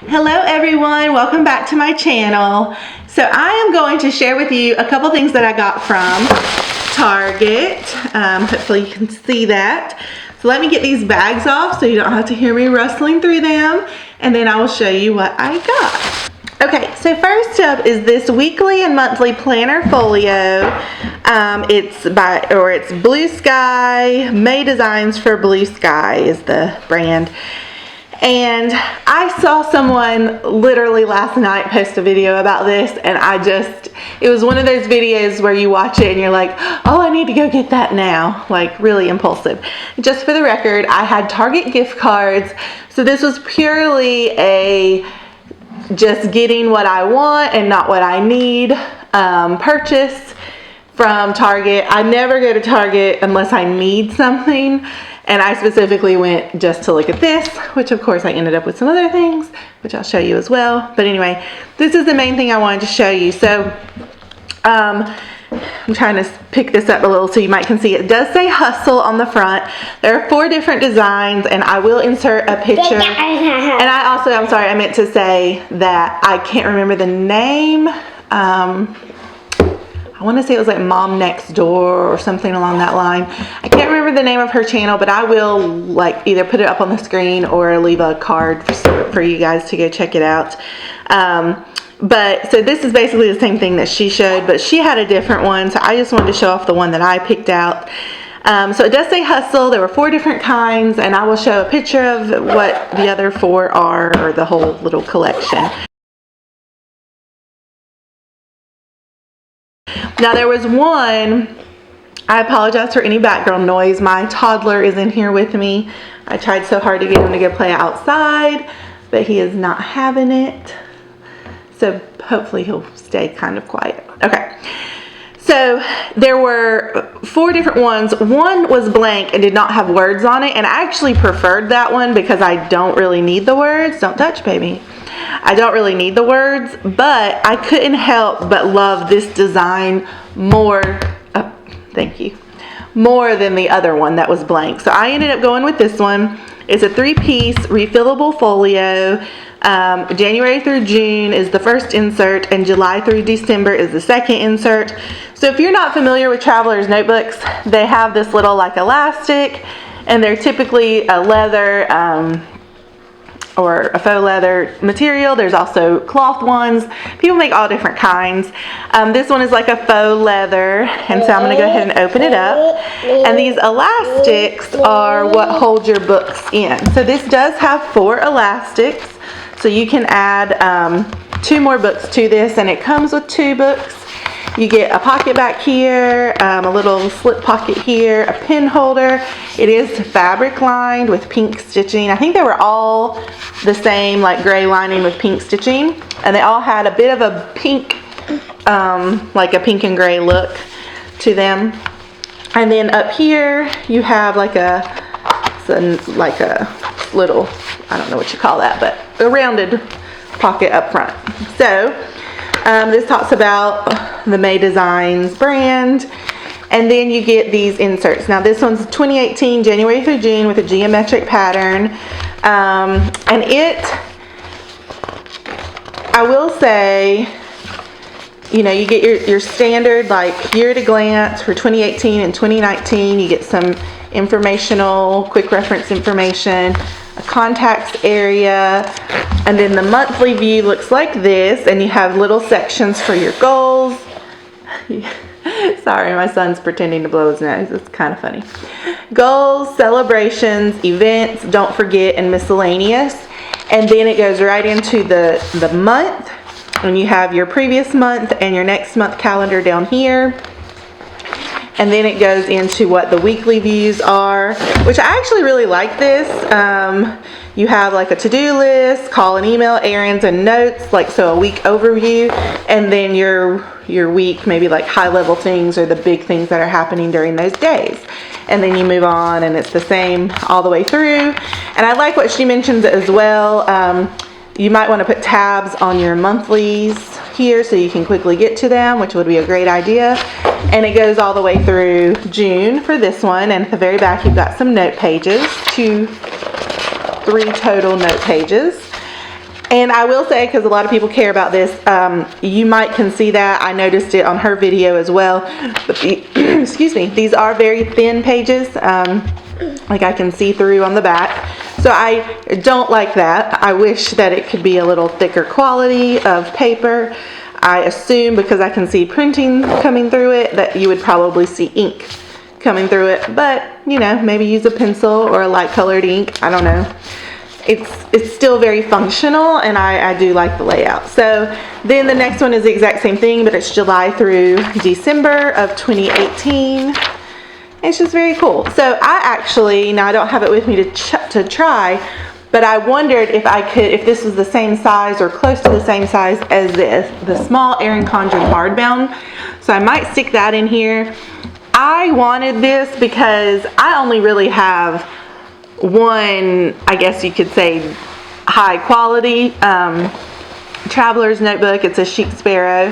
Hello everyone, welcome back to my channel. So I am going to share with you a couple things that I got from Target. Hopefully you can see that. So let me get these bags off so you don't have to hear me rustling through them, and then I will show you what I got. Okay, so first up is this weekly and monthly planner folio. It's Blue Sky. May Designs for Blue Sky is the brand. And I saw someone literally last night post a video about this, and it was one of those videos where you watch it and you're like, oh, I need to go get that now. Like, really impulsive. Just for the record, I had Target gift cards, so this was purely just getting what I want and not what I need purchase from Target. I never go to Target unless I need something. And I specifically went just to look at this, which of course I ended up with some other things, which I'll show you as well. But anyway, this is the main thing I wanted to show you. So I'm trying to pick this up a little so you might can see it. It does say Hustle on the front. There are 4 different designs, and I will insert a picture. And I'm sorry, I meant to say that I can't remember the name. I want to say it was like Mom Next Door or something along that line. I can't remember the name of her channel, but I will like either put it up on the screen or leave a card for you guys to go check it out. So this is basically the same thing that she showed, but she had a different one, so I just wanted to show off the one that I picked out. So it does say Hustle. There were 4 different kinds, and I will show a picture of what the other 4 are, or the whole little collection. Now there was one, I apologize for any background noise. My toddler is in here with me. I tried so hard to get him to go play outside, but he is not having it. So hopefully he'll stay kind of quiet. Okay. So there were 4 different ones. One was blank and did not have words on it, and I actually preferred that one because I don't really need the words. Don't touch, baby. I don't really need the words, but I couldn't help but love this design more, more than the other one that was blank. So I ended up going with this one. It's a 3-piece refillable folio. January through June is the first insert, and July through December is the second insert. So if you're not familiar with Traveler's notebooks, they have this little like elastic, and they're typically a leather or a faux leather material. There's also cloth ones. People make all different kinds. This one is like a faux leather, and so I'm going to go ahead and open it up. And these elastics are what hold your books in. So this does have 4 elastics, so you can add 2 more books to this, and it comes with 2 books. You get a pocket back here, a little slip pocket here, a pen holder. It is fabric lined with pink stitching. I think they were all the same, like gray lining with pink stitching. And they all had a bit of a pink, like a pink and gray look to them. And then up here, you have like a little, I don't know what you call that, but a rounded pocket up front. So this talks about the May Designs brand, and then you get these inserts. Now this one's 2018 January through June with a geometric pattern, and I will say, you know, you get your standard like year at a glance for 2018 and 2019. You get some informational, quick reference information, a contacts area, and then the monthly view looks like this, and you have little sections for your goals. Sorry, my son's pretending to blow his nose. It's kind of funny. Goals, celebrations, events, don't forget, and miscellaneous. And then it goes right into the month, and you have your previous month and your next month calendar down here. And then it goes into what the weekly views are, which I actually really like this. You have like a to-do list, call and email, errands, and notes, like so a week overview, and then your week, maybe like high-level things or the big things that are happening during those days. And then you move on, and it's the same all the way through. And I like what she mentions as well. You might want to put tabs on your monthlies here so you can quickly get to them, which would be a great idea. And it goes all the way through June for this one, and at the very back you've got some note pages, 3 total note pages. And I will say, because a lot of people care about this, you might can see that. I noticed it on her video as well. But excuse me, these are very thin pages. Like I can see through on the back. So I don't like that. I wish that it could be a little thicker quality of paper. I assume because I can see printing coming through it that you would probably see ink coming through it. But, you know, maybe use a pencil or a light colored ink. I don't know. It's still very functional, and I do like the layout. So then the next one is the exact same thing, but it's July through December of 2018. It's just very cool. So I actually, now I don't have it with me to try, but I wondered if I could, if this was the same size or close to the same size as the small Erin Condren hardbound. So I might stick that in here. I wanted this because I only really have one, I guess you could say, high quality traveler's notebook. It's a Chic Sparrow.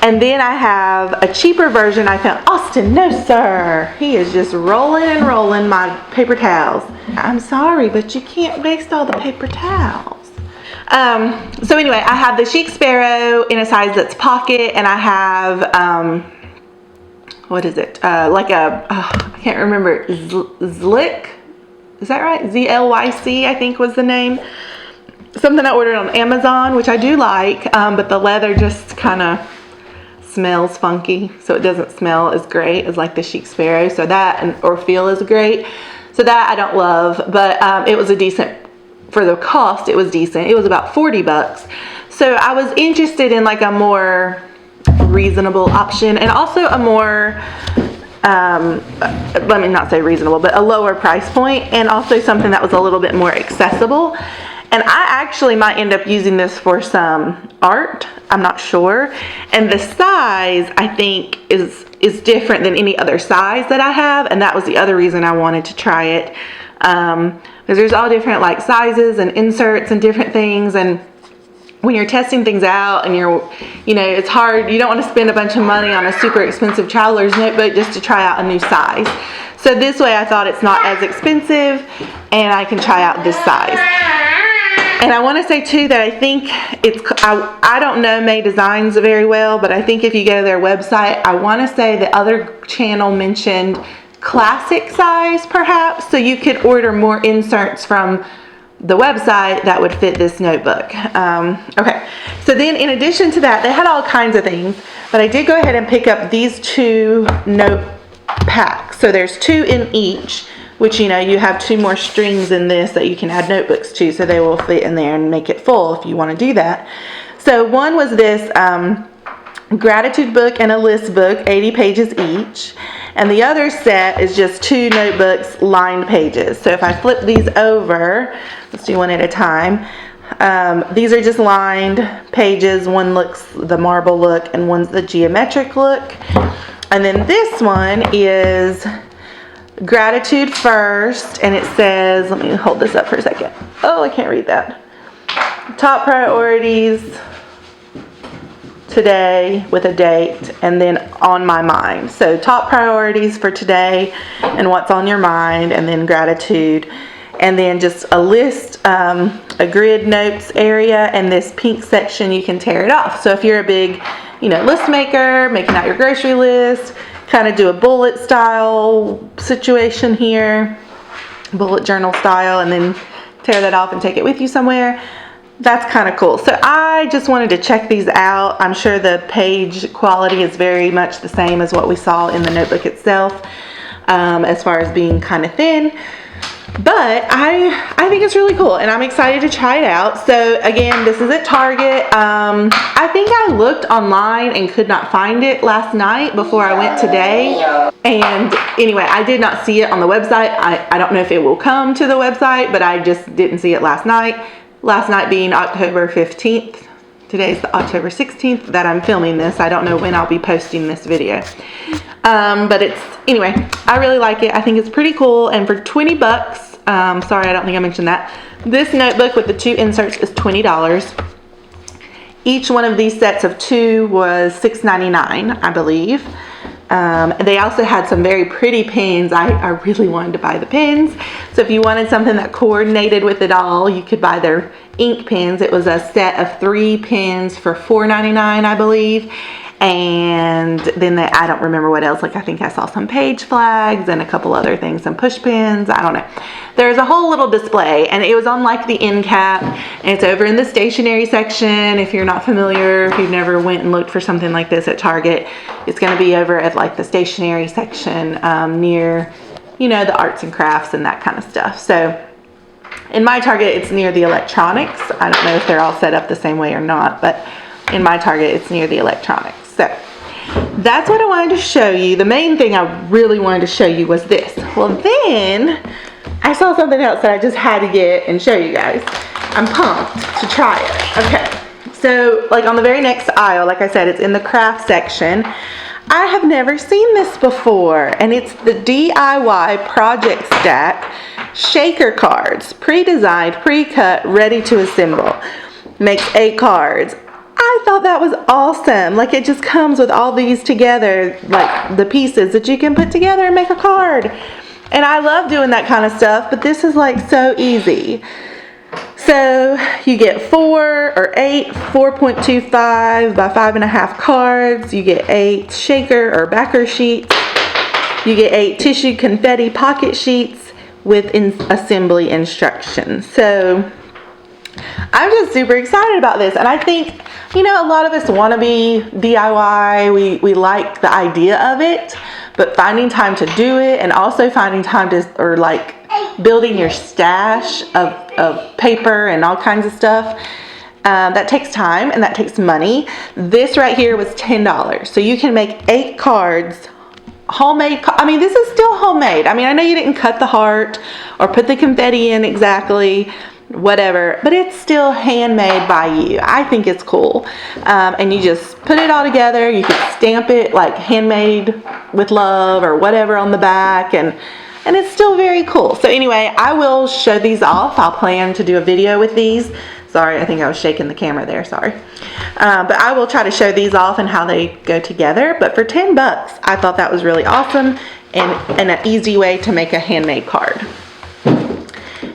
And then I have a cheaper version I found. Austin, no sir. He is just rolling and rolling my paper towels. I'm sorry, but you can't waste all the paper towels. So anyway, I have the Chic Sparrow in a size that's pocket, and I have, what is it? Like a, I can't remember, Zlyc? Is that right? ZLYC, I think was the name. Something I ordered on Amazon, which I do like, but the leather just kind of smells funky, so it doesn't smell as great as like the Chic Sparrow. So that, or feel as great. So that I don't love, but it was a decent, for the cost, it was decent. It was about 40 bucks. So I was interested in like a more reasonable option, and also a more, let me not say reasonable, but a lower price point, and also something that was a little bit more accessible. And I actually might end up using this for some art. I'm not sure. And the size, I think, is different than any other size that I have. And that was the other reason I wanted to try it. Because there's all different like sizes and inserts and different things. And when you're testing things out and you know, it's hard. You don't want to spend a bunch of money on a super expensive traveler's notebook just to try out a new size. So this way I thought it's not as expensive and I can try out this size. And I want to say too that I think it's, I don't know May Designs very well, but I think if you go to their website, I want to say the other channel mentioned classic size perhaps, so you could order more inserts from the website that would fit this notebook. Okay, so then in addition to that, they had all kinds of things, but I did go ahead and pick up these two note packs. So there's two in each, which, you know, you have two more strings in this that you can add notebooks to, so they will fit in there and make it full if you want to do that. So one was this gratitude book and a list book, 80 pages each. And the other set is just two notebooks, lined pages. So if I flip these over, let's do one at a time. These are just lined pages. One looks the marble look and one's the geometric look. And then this one is gratitude first, and it says, let me hold this up for a second. Oh, I can't read that. Top priorities today with a date, and then on my mind. So top priorities for today and what's on your mind, and then gratitude, and then just a list, a grid notes area, and this pink section you can tear it off. So if you're a big, you know, list maker, making out your grocery list, kind of do a bullet style situation here, bullet journal style, and then tear that off and take it with you somewhere. That's kind of cool. So I just wanted to check these out. I'm sure the page quality is very much the same as what we saw in the notebook itself, as far as being kind of thin. But I think it's really cool, and I'm excited to try it out. So again, this is at Target. I think I looked online and could not find it last night before I went today. And anyway, I did not see it on the website. I don't know if it will come to the website, but I just didn't see it last night. Last night being October 15th. Today's the October 16th that I'm filming this. I don't know when I'll be posting this video. But it's, anyway, I really like it. I think it's pretty cool. And for 20 bucks, sorry, I don't think I mentioned that. This notebook with the two inserts is $20. Each one of these sets of two was $6.99, I believe. They also had some very pretty pens. I really wanted to buy the pens. So if you wanted something that coordinated with it all, you could buy their ink pens. It was a set of 3 pens for $4.99, I believe. And then I don't remember what else. Like I think I saw some page flags and a couple other things, some push pins. I don't know. There's a whole little display, and it was on like the end cap, and it's over in the stationery section. If you're not familiar, if you've never went and looked for something like this at Target, it's going to be over at like the stationery section near, you know, the arts and crafts and that kind of stuff. So in my Target, it's near the electronics. I don't know if they're all set up the same way or not, but in my Target, it's near the electronics. So that's what I wanted to show you. The main thing I really wanted to show you was this. Well, then I saw something else that I just had to get and show you guys. I'm pumped to try it. Okay, so like on the very next aisle, like I said, it's in the craft section. I have never seen this before, and it's the DIY Project Stack shaker cards, pre-designed, pre-cut, ready to assemble. Makes 8 cards. I thought that was awesome. Like it just comes with all these together, like the pieces that you can put together and make a card. And I love doing that kind of stuff, but this is like so easy. So you get 4 or 8 4.25 by 5.5 cards. You get 8 shaker or backer sheets. You get 8 tissue confetti pocket sheets with assembly instructions. So I'm just super excited about this, and I think, you know, a lot of us want to be DIY. We like the idea of it, but finding time to do it, and also finding time to, or like building your stash of paper and all kinds of stuff, that takes time and that takes money. This right here was $10, so you can make 8 cards. Homemade. I mean, this is still homemade. I mean, I know you didn't cut the heart or put the confetti in exactly, whatever, but it's still handmade by you. I think it's cool. And you just put it all together. You can stamp it like handmade with love or whatever on the back, and it's still very cool. So anyway, I will show these off. I'll plan to do a video with these. Sorry, I think I was shaking the camera there, sorry. But I will try to show these off and how they go together. But for $10, I thought that was really awesome and an easy way to make a handmade card.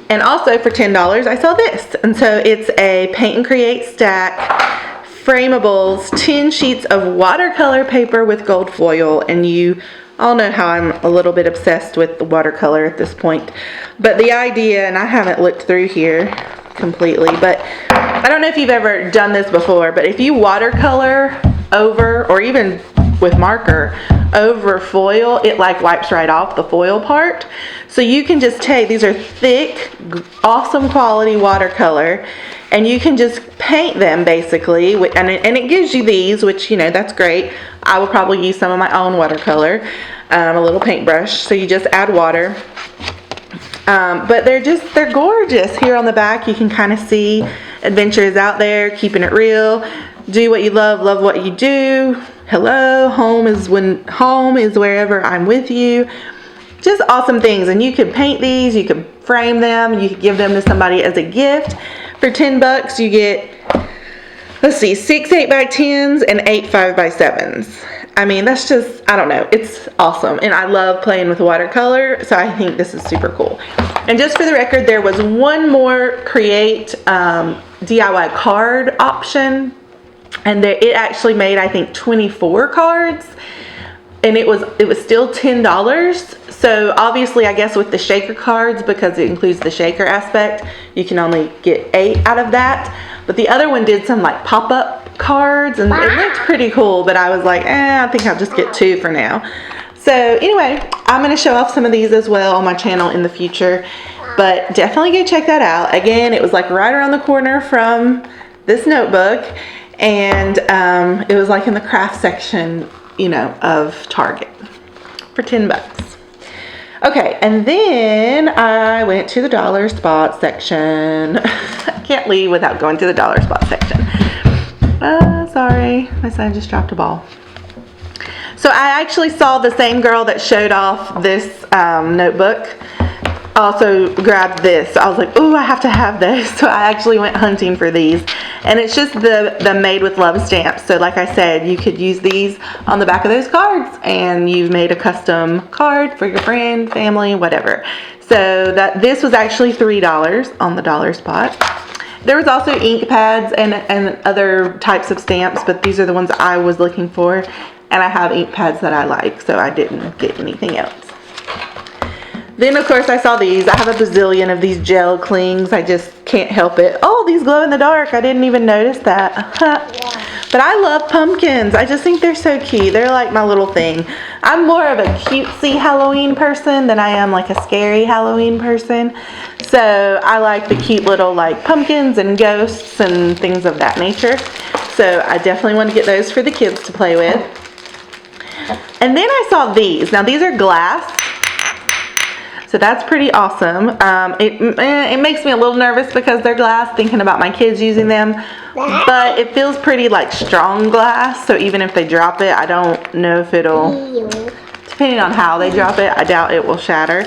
And also for $10, I saw this. And so it's a Paint and Create stack, Frameables, 10 sheets of watercolor paper with gold foil. And you all know how I'm a little bit obsessed with the watercolor at this point. But the idea, and I haven't looked through here completely, but I don't know if you've ever done this before, but if you watercolor over, or even with marker, over foil, it like wipes right off the foil part. So you can just take, these are thick, awesome quality watercolor, and you can just paint them basically, and it gives you these, which, you know, that's great. I will probably use some of my own watercolor, a little paintbrush. So you just add water. But they're gorgeous. Here on the back you can kind of see adventure is out there, keeping it real, do what you love, love what you do, hello, home is wherever I'm with you. Just awesome things. And you could paint these, you could frame them, you could give them to somebody as a gift. For $10 you get, let's see, 6 8x10s and 8 5x7s. I mean, that's just, I don't know, it's awesome. And I love playing with watercolor, so I think this is super cool. And just for the record, there was one more Create DIY card option, and it actually made, I think, 24 cards, and it was still $10. So obviously, I guess with the shaker cards, because it includes the shaker aspect, you can only get 8 out of that. But the other one did some like pop-up cards, and it looked pretty cool, but I was like, I think I'll just get 2 for now. So anyway, I'm going to show off some of these as well on my channel in the future, but definitely go check that out. Again, it was like right around the corner from this notebook, and it was like in the craft section, you know, of Target for $10. Okay, and then I went to the dollar spot section. I can't leave without going to the dollar spot section. Sorry, my son just dropped a ball. So I actually saw the same girl that showed off this notebook also grabbed this. So I was like, ooh, I have to have this. So I actually went hunting for these. And it's just the Made with Love stamps. So like I said, you could use these on the back of those cards, and you've made a custom card for your friend, family, whatever. So this was actually $3 on the dollar spot. There was also ink pads and other types of stamps, but these are the ones I was looking for. And I have ink pads that I like, so I didn't get anything else. Then, of course, I saw these. I have a bazillion of these gel clings. I just can't help it. Oh, these glow in the dark. I didn't even notice that. But I love pumpkins. I just think they're so cute. They're like my little thing. I'm more of a cutesy Halloween person than I am like a scary Halloween person. So I like the cute little like pumpkins and ghosts and things of that nature. So I definitely want to get those for the kids to play with. And then I saw these. Now these are glass. So that's pretty awesome. It makes me a little nervous because they're glass, thinking about my kids using them. But it feels pretty like strong glass. So even if they drop it, I don't know if it'll, depending on how they drop it, I doubt it will shatter.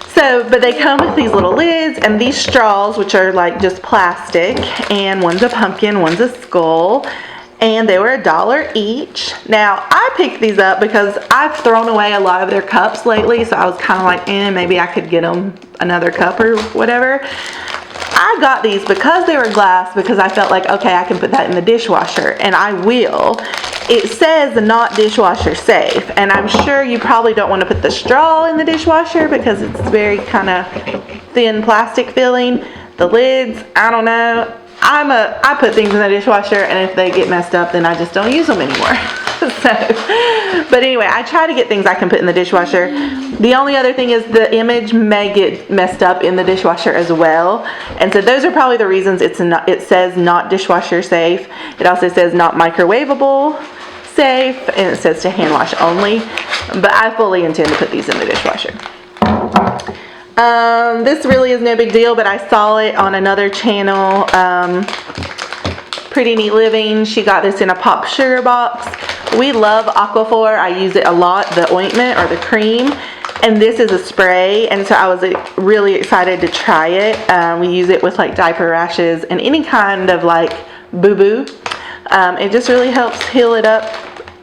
So, but they come with these little lids and these straws, which are like just plastic. And one's a pumpkin, one's a skull. And they were $1 each. Now, I picked these up because I've thrown away a lot of their cups lately, so I was kind of like, maybe I could get them another cup or whatever. I got these because they were glass, because I felt like, okay, I can put that in the dishwasher, and I will. It says not dishwasher safe, and I'm sure you probably don't want to put the straw in the dishwasher because it's very kind of thin plastic feeling. The lids, I don't know. I put things in the dishwasher, and if they get messed up, then I just don't use them anymore. But anyway, I try to get things I can put in the dishwasher. The only other thing is the image may get messed up in the dishwasher as well. And so those are probably the reasons it says not dishwasher safe. It also says not microwavable safe, and it says to hand wash only. But I fully intend to put these in the dishwasher. This really is no big deal, but I saw it on another channel, Pretty Neat Living. She got this in a pop sugar box. We love Aquaphor. I use it a lot, the ointment or the cream, and this is a spray, and so I was really excited to try it. We use it with like diaper rashes and any kind of like boo-boo. It just really helps heal it up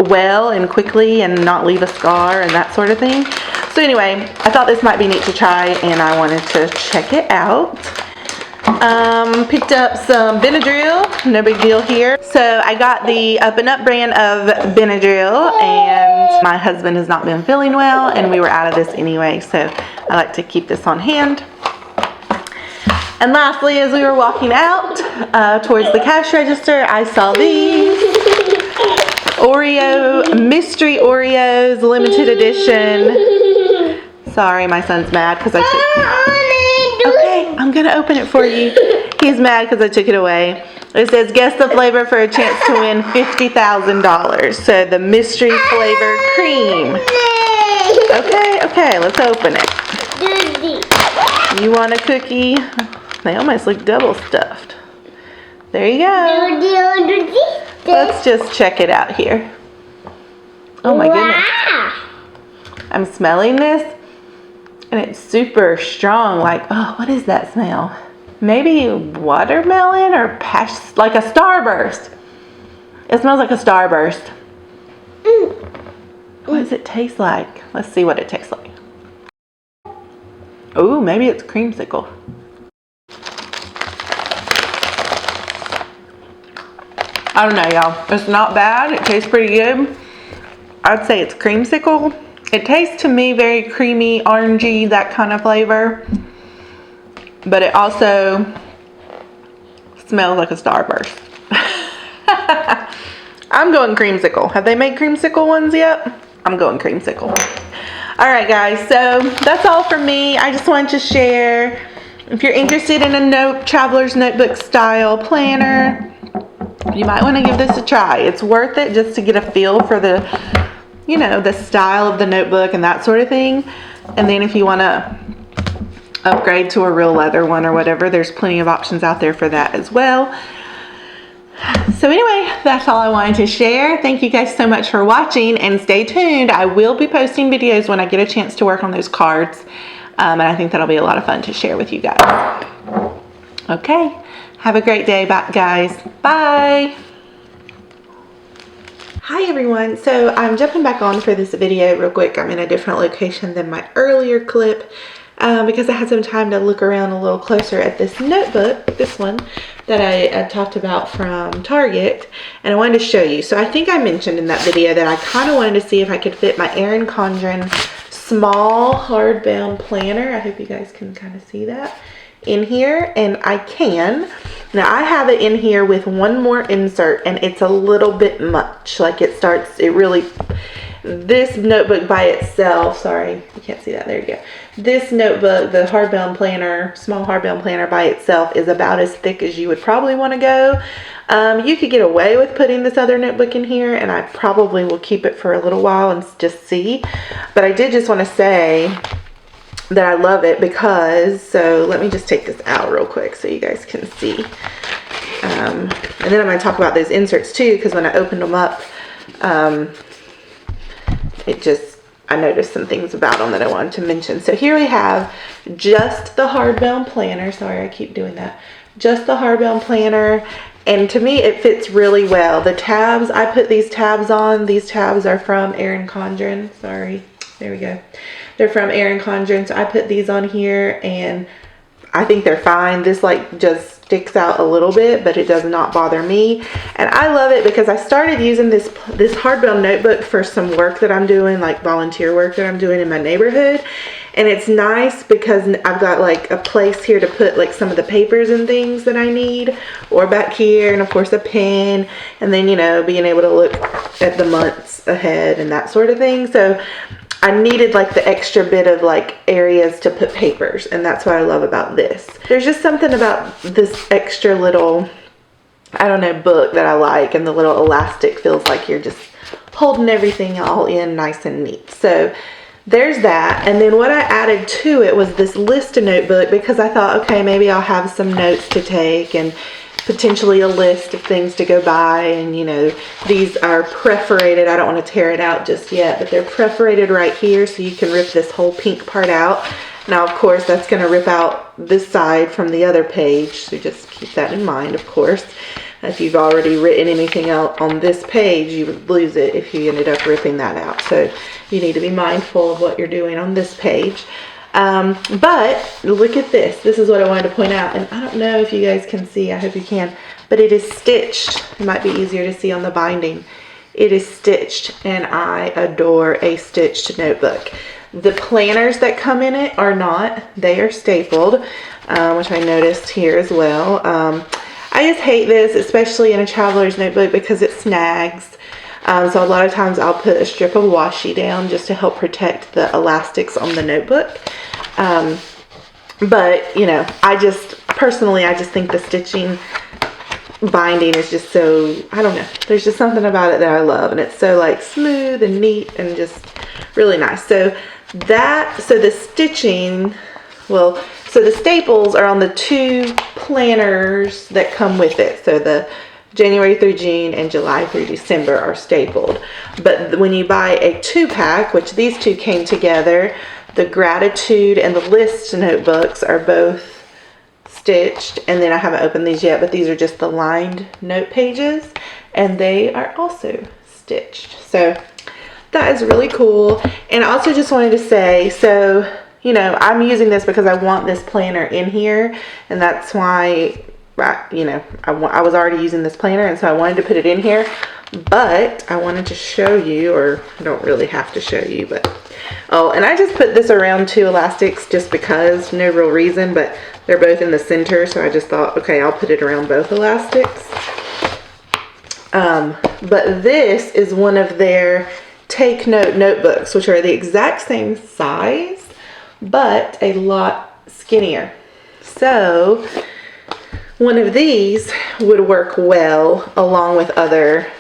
well and quickly and not leave a scar and that sort of thing. So anyway, I thought this might be neat to try, and I wanted to check it out. Picked up some Benadryl, no big deal here. So I got the Up and Up brand of Benadryl, and my husband has not been feeling well, and we were out of this anyway, so I like to keep this on hand. And lastly, as we were walking out towards the cash register, I saw these Oreo, mystery Oreos, limited edition. Sorry, my son's mad because I took... Okay, I'm going to open it for you. He's mad because I took it away. It says, guess the flavor for a chance to win $50,000. So the mystery flavor cream. Okay, let's open it. You want a cookie? They almost look double stuffed. There you go. Let's just check it out here. Oh my goodness. I'm smelling this, and it's super strong. Like, oh, what is that smell? Maybe watermelon or like a Starburst. It smells like a Starburst. What does it taste like? Let's see what it tastes like. Ooh, maybe it's creamsicle. I don't know, y'all. It's not bad. It tastes pretty good. I'd say it's creamsicle. It tastes to me very creamy, orangey, that kind of flavor. But it also smells like a Starburst. I'm going creamsicle. Have they made creamsicle ones yet? I'm going creamsicle. Alright guys, so that's all from me. I just wanted to share. If you're interested in a traveler's notebook style planner, you might want to give this a try. It's worth it just to get a feel for the, you know, the style of the notebook and that sort of thing. And then if you want to upgrade to a real leather one or whatever, there's plenty of options out there for that as well. So anyway, that's all I wanted to share. Thank you guys so much for watching, and stay tuned. I will be posting videos when I get a chance to work on those cards. And I think that'll be a lot of fun to share with you guys. Okay, have a great day, guys. Bye. Hi everyone, so I'm jumping back on for this video real quick. I'm in a different location than my earlier clip because I had some time to look around a little closer at this notebook, this one that I talked about from Target, and I wanted to show you. So I think I mentioned in that video that I kind of wanted to see if I could fit my Erin Condren small hardbound planner. I hope you guys can kind of see that in here, and I can. Now I have it in here with one more insert, and it's a little bit much. Like it really, this notebook by itself, sorry, you can't see that, there you go. This notebook, the hardbound planner, small hardbound planner by itself is about as thick as you would probably want to go. You could get away with putting this other notebook in here, and I probably will keep it for a little while and just see. But I did just want to say that I love it because, so let me just take this out real quick so you guys can see. And then I'm going to talk about those inserts too, because when I opened them up, I noticed some things about them that I wanted to mention. So here we have just the hardbound planner. Sorry, I keep doing that. Just the hardbound planner. And to me, it fits really well. The tabs, I put these tabs on. These tabs are from Erin Condren. Sorry, there we go. They're from Erin Condren, so I put these on here, and I think they're fine. This like just sticks out a little bit, but it does not bother me. And I love it because I started using this hardbound notebook for some work that I'm doing, like volunteer work that I'm doing in my neighborhood. And it's nice because I've got like a place here to put like some of the papers and things that I need, or back here, and of course a pen, and then, you know, being able to look at the months ahead and that sort of thing. So I needed like the extra bit of like areas to put papers, and that's what I love about this. There's just something about this extra little, I don't know, book that I like, and the little elastic feels like you're just holding everything all in nice and neat. So there's that. And then what I added to it was this list notebook, because I thought, okay, maybe I'll have some notes to take and potentially a list of things to go by. And you know, these are perforated. I don't want to tear it out just yet, but they're perforated right here, so you can rip this whole pink part out. Now of course that's going to rip out this side from the other page, so just keep that in mind. Of course, if you've already written anything out on this page, you would lose it if you ended up ripping that out. So you need to be mindful of what you're doing on this page. But look at this. This is what I wanted to point out, and I don't know if you guys can see. I hope you can, but it is stitched. It might be easier to see on the binding. It is stitched, and I adore a stitched notebook. The planners that come in it are not. They are stapled, which I noticed here as well. I just hate this, especially in a traveler's notebook, because it snags. So a lot of times I'll put a strip of washi down just to help protect the elastics on the notebook. But you know, I just think the stitching binding is just so, I don't know, there's just something about it that I love, and it's so like smooth and neat and just really nice. So the stitching, well, so the staples are on the two planners that come with it. So the January through June and July through December are stapled. But when you buy a 2-pack, which these two came together, the Gratitude and the List notebooks are both stitched. And then I haven't opened these yet, but these are just the lined note pages, and they are also stitched. So that is really cool. And I also just wanted to say, so, you know, I'm using this because I want this planner in here, and that's why, you know, I was already using this planner, and so I wanted to put it in here. But I wanted to show you, or I don't really have to show you, but oh, and I just put this around two elastics just because, no real reason, but they're both in the center, so I just thought, okay, I'll put it around both elastics. But this is one of their Take Note notebooks, which are the exact same size but a lot skinnier. So one of these would work well along with other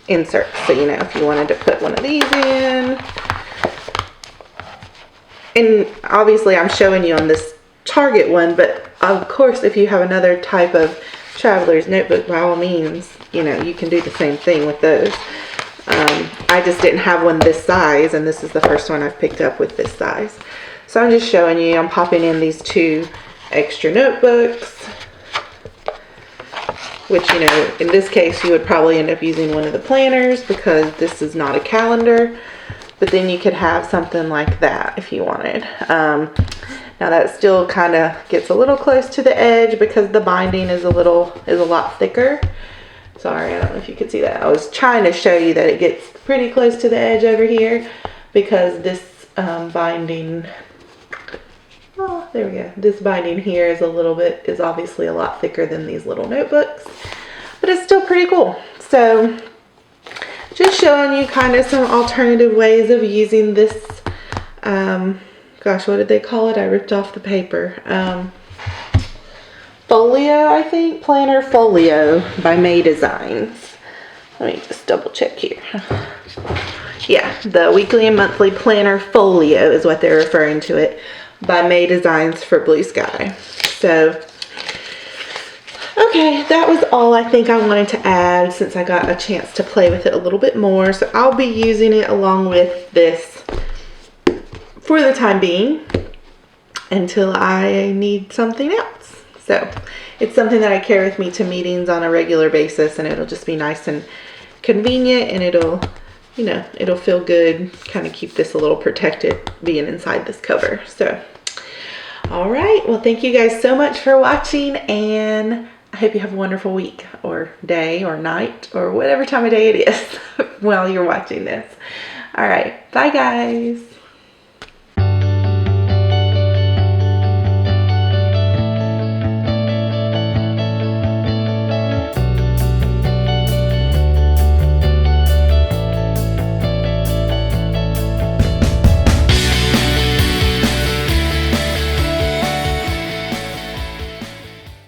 inserts. So, you know, if you wanted to put one of these in, and obviously I'm showing you on this Target one, but of course if you have another type of traveler's notebook, by all means, you know, you can do the same thing with those. I just didn't have one this size, and this is the first one I've picked up with this size. So I'm just showing you, I'm popping in these 2 extra notebooks, which, you know, in this case you would probably end up using one of the planners because this is not a calendar, but then you could have something like that if you wanted. Now that still kind of gets a little close to the edge because the binding is a lot thicker. Sorry, I don't know if you could see that. I was trying to show you that it gets pretty close to the edge over here because this binding, oh, there we go. This binding here is obviously a lot thicker than these little notebooks, but it's still pretty cool. So just showing you kind of some alternative ways of using this, gosh, what did they call it? I ripped off the paper. Folio, I think. Planner Folio by May Designs. Let me just double check here. Yeah, the weekly and monthly planner folio is what they're referring to it, by May Designs for Blue Sky. So, okay, that was all I think I wanted to add since I got a chance to play with it a little bit more. So I'll be using it along with this for the time being until I need something else. So it's something that I carry with me to meetings on a regular basis, and it'll just be nice and convenient, and it'll, you know, it'll feel good, kind of keep this a little protected being inside this cover. So, all right, well, thank you guys so much for watching, and I hope you have a wonderful week or day or night or whatever time of day it is while you're watching this. All right, bye guys.